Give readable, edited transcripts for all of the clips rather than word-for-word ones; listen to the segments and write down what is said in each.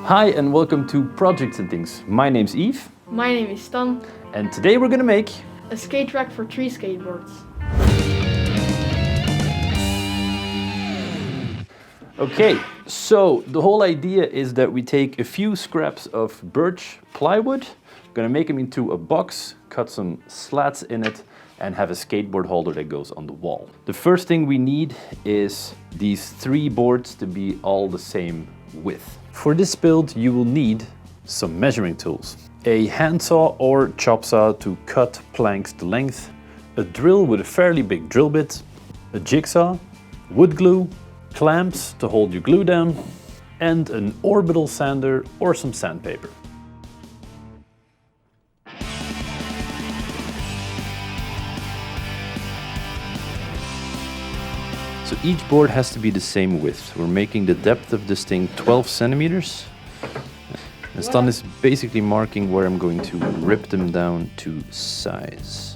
Hi and welcome to Projects and Things. My name's Yves. My name is Stan. And today we're gonna make a skate rack for 3 skateboards. Okay, so the whole idea is that we take a few scraps of birch plywood, gonna make them into a box, cut some slats in it, and have a skateboard holder that goes on the wall. The first thing we need is these 3 boards to be all the same width. For this build, you will need some measuring tools. A handsaw or chop saw to cut planks to length, a drill with a fairly big drill bit, a jigsaw, wood glue, clamps to hold your glue down, and an orbital sander or some sandpaper. So each board has to be the same width. We're making the depth of this thing 12 centimeters. And Stan is basically marking where I'm going to rip them down to size.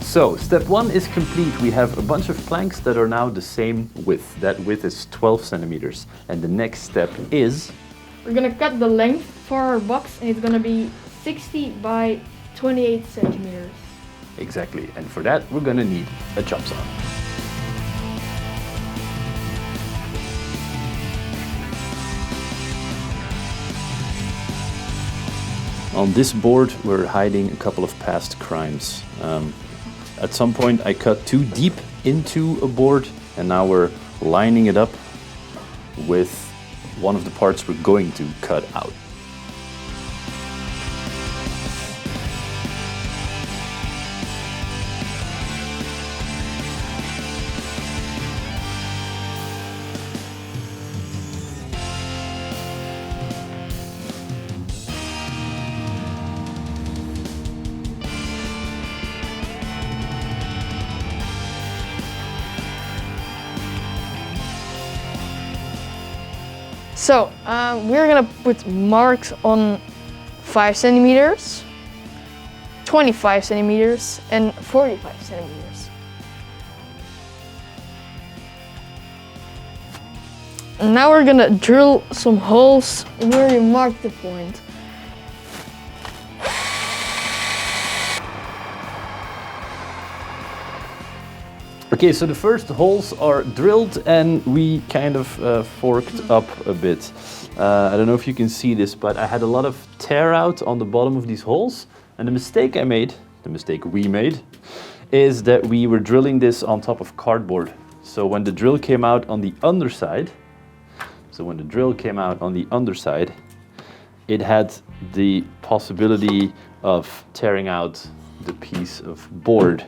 So, step 1 is complete. We have a bunch of planks that are now the same width. That width is 12 centimeters. And the next step is... we're gonna cut the length for our box, and it's gonna be 60 by 28 centimeters. Exactly. And for that, we're gonna need a chop saw. On this board, we're hiding a couple of past crimes. At some point I cut too deep into a board, and now we're lining it up with one of the parts we're going to cut out. So, we're gonna put marks on 5 centimeters, 25 centimeters, and 45 centimeters. And now we're gonna drill some holes where you mark the point. Okay, so the first holes are drilled and we kind of forked up a bit. I don't know if you can see this, but I had a lot of tear out on the bottom of these holes. And the mistake we made, is that we were drilling this on top of cardboard. So when the drill came out on the underside, it had the possibility of tearing out the piece of board.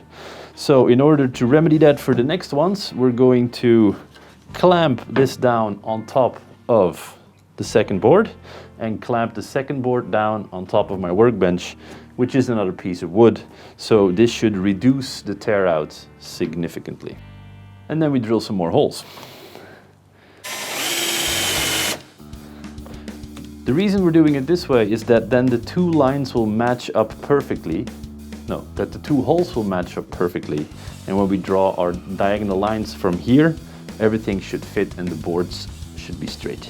So in order to remedy that for the next ones, we're going to clamp this down on top of the second board and clamp the second board down on top of my workbench, which is another piece of wood. So this should reduce the tear out significantly. And then we drill some more holes. The reason we're doing it this way is that then the 2 lines will match up perfectly. That the 2 holes will match up perfectly, and when we draw our diagonal lines from here, everything should fit and the boards should be straight.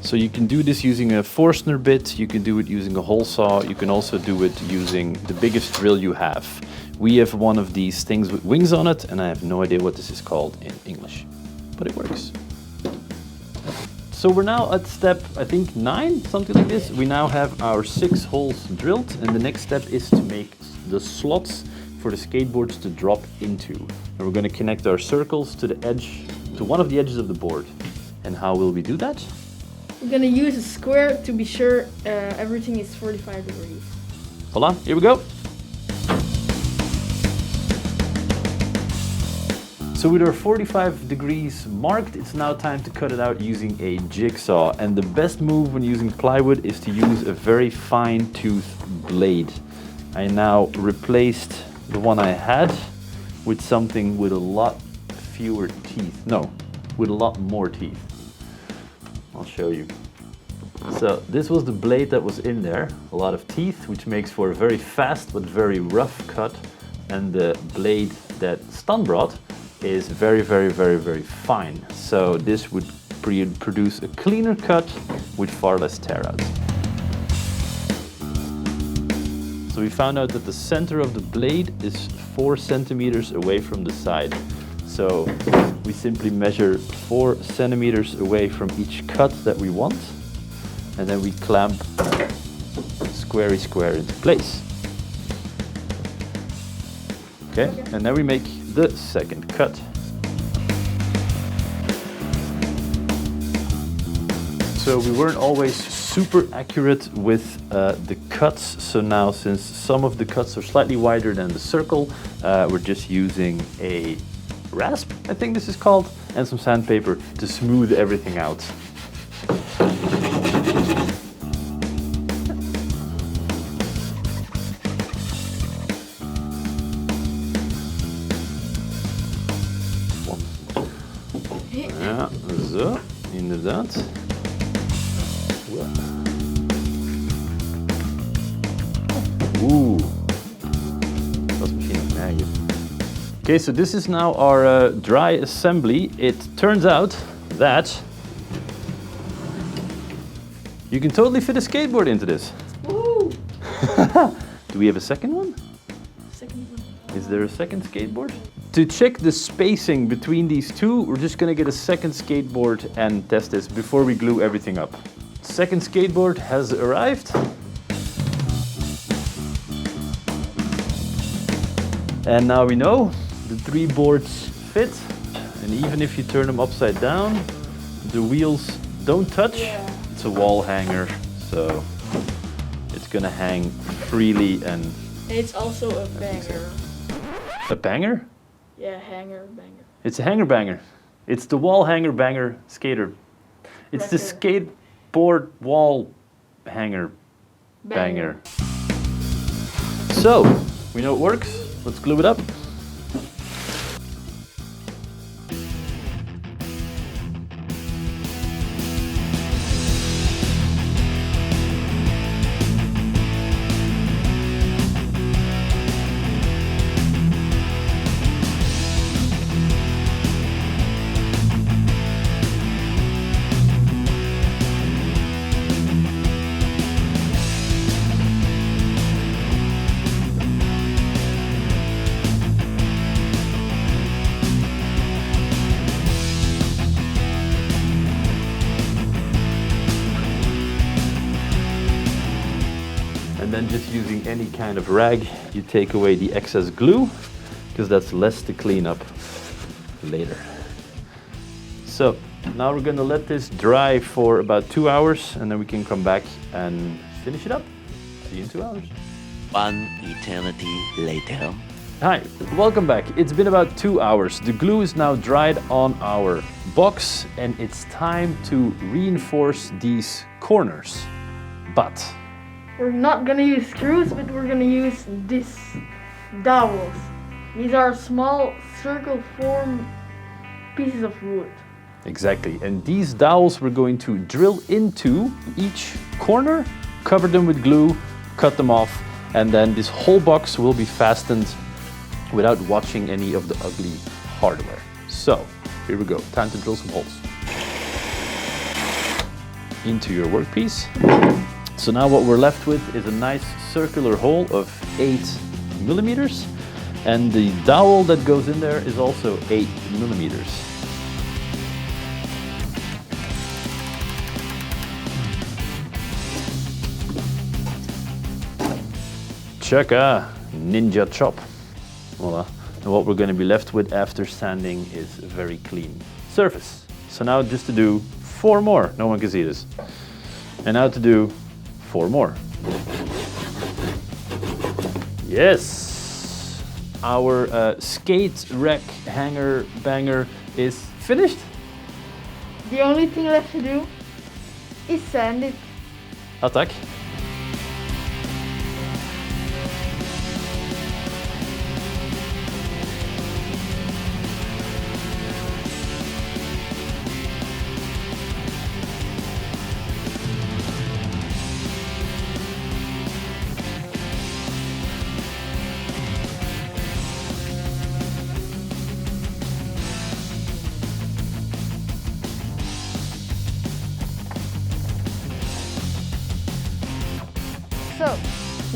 So you can do this using a Forstner bit, you can do it using a hole saw, you can also do it using the biggest drill you have. We have one of these things with wings on it, and I have no idea what this is called in English, but it works. So we're now at step, I think 9, something like this. We now have our 6 holes drilled, and the next step is to make the slots for the skateboards to drop into. And we're going to connect our circles to the edge, to one of the edges of the board. And how will we do that? We're gonna use a square to be sure everything is 45 degrees. Hold on, here we go. So with our 45 degrees marked, it's now time to cut it out using a jigsaw. And the best move when using plywood is to use a very fine tooth blade. I now replaced the one I had with something with a lot fewer teeth. No, with a lot more teeth. I'll show you. So this was the blade that was in there, a lot of teeth, which makes for a very fast but very rough cut. And the blade that Stan brought is very, very, very, very fine. So this would produce a cleaner cut with far less tear out. So we found out that the center of the blade is 4 centimeters away from the side. So we simply measure 4 centimeters away from each cut that we want. And then we clamp squarey square into place. Okay, and then we make the second cut. So we weren't always super accurate with the cuts. So now, since some of the cuts are slightly wider than the circle, we're just using a rasp, I think this is called, and some sandpaper to smooth everything out. Ja, zo, inderdaad. Oeh, dat is misschien nog meer. Okay, so this is now our dry assembly. It turns out that you can totally fit a skateboard into this. Woo! Do we have a second one? Second one. Is there a second skateboard? To check the spacing between these two, we're just gonna get a second skateboard and test this before we glue everything up. Second skateboard has arrived. And now we know the 3 boards fit. And even if you turn them upside down, the wheels don't touch. Yeah. It's a wall hanger, so it's gonna hang freely and... It's also a banger. A banger? Yeah, hanger, banger. It's a hanger banger. It's the wall hanger banger skater. It's the skateboard wall hanger banger. So, we know it works. Let's glue it up. And then just using any kind of rag, you take away the excess glue, because that's less to clean up later. So now we're gonna let this dry for about 2 hours, and then we can come back and finish it up. See you in 2 hours. 1 eternity later. Hi, welcome back. It's been about 2 hours. The glue is now dried on our box, and it's time to reinforce these corners. But We're not gonna use screws, but we're gonna use these dowels. These are small circle form pieces of wood. exactly, and these dowels we're going to drill into each corner, cover them with glue, cut them off, and then this whole box will be fastened without watching any of the ugly hardware. So, here we go. Time to drill some holes into your workpiece. So now what we're left with is a nice circular hole of 8 millimeters, and the dowel that goes in there is also 8 millimeters. Chaka, ninja chop. Voila. And what we're going to be left with after sanding is a very clean surface. So now just to do 4 more. No one can see this. And now to do 4 more. Yes! Our skate rack hanger banger is finished. The only thing left to do is sand it. Attack.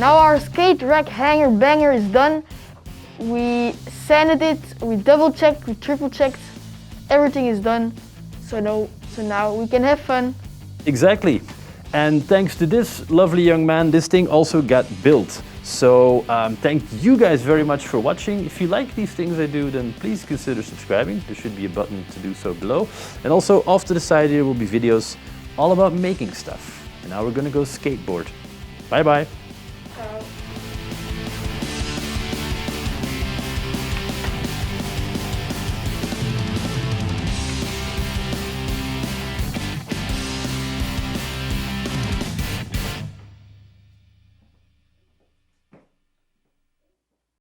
Now our skate rack hanger banger is done. We sanded it, we double checked, we triple checked, everything is done. So now we can have fun. Exactly. And thanks to this lovely young man, this thing also got built. So thank you guys very much for watching. If you like these things I do, then please consider subscribing. There should be a button to do so below. And also off to the side here will be videos all about making stuff. And now we're gonna go skateboard. Bye bye.